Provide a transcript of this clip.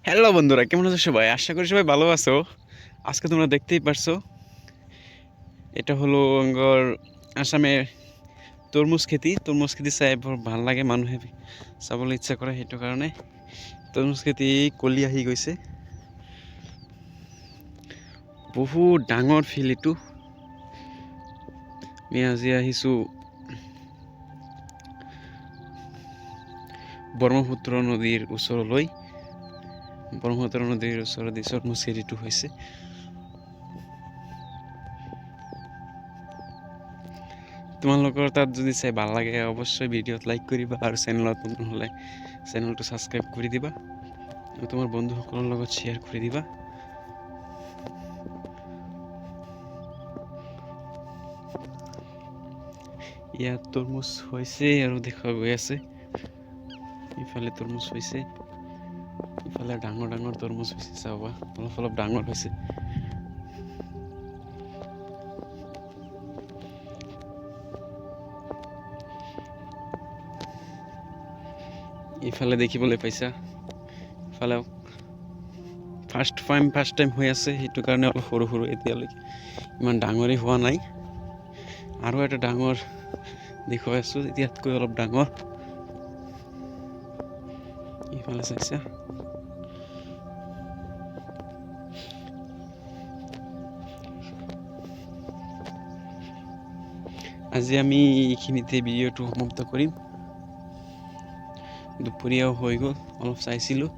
Hello বন্ধুরা, কেমন আছো সবাই? আশা করি সবাই ভালো আছো। আজকে তোমরা দেখতেই পারছো, এটা হলো আঙ্গর আসামের তরমুজ খেতি চাই বৰ ভাল লাগে। মানুহে চাবলৈ ইচ্ছা কৰে, সেইটো কাৰণে তৰমুজ খেতি কলি আহি গৈছে। বহুত ডাঙৰ ফিল্ড এইটো। আমি আজি আহিছোঁ ব্ৰহ্মপুত্ৰ নদীৰ ওচৰলৈ। ব্ৰহ্মপুত্ৰ নদীৰ ওচৰত তৰমুজ খেতিটো হৈছে। তোমালোকৰ তাত যদি চাই ভাল লাগে অৱশ্যই ভিডিঅ'ত লাইক কৰিবা আৰু চেনেলত নতুন হ'লে চেনেলটো ছাবস্ক্ৰাইব কৰি দিবা আৰু তোমাৰ বন্ধুসকলৰ লগত শ্বেয়াৰ কৰি দিবা। ইয়াত তৰমুজ হৈছে আৰু দেখা গৈ আছে। ইফালে তৰমুজ হৈছে, ইফালে ডাঙৰ ডাঙৰ তৰমুজ হৈছে। চাবা, অলপ অলপ ডাঙৰ হৈছে। ইফালে দেখিবলৈ পাইছা, ইফালে ফাৰ্ষ্ট টাইম হৈ আছে, সেইটো কাৰণে অলপ সৰু সৰু, এতিয়ালৈকে ইমান ডাঙৰেই হোৱা নাই। আৰু এটা ডাঙৰ দেখুৱাই আছোঁ, ইয়াতকৈ অলপ ডাঙৰ। ইফালে চাইছা, আজি আমি এইখিনিতে ভিডিঅ'টো সমাপ্ত কৰিম। দুপৰীয়াও হৈ গ'ল, অলপ চাইছিলোঁ।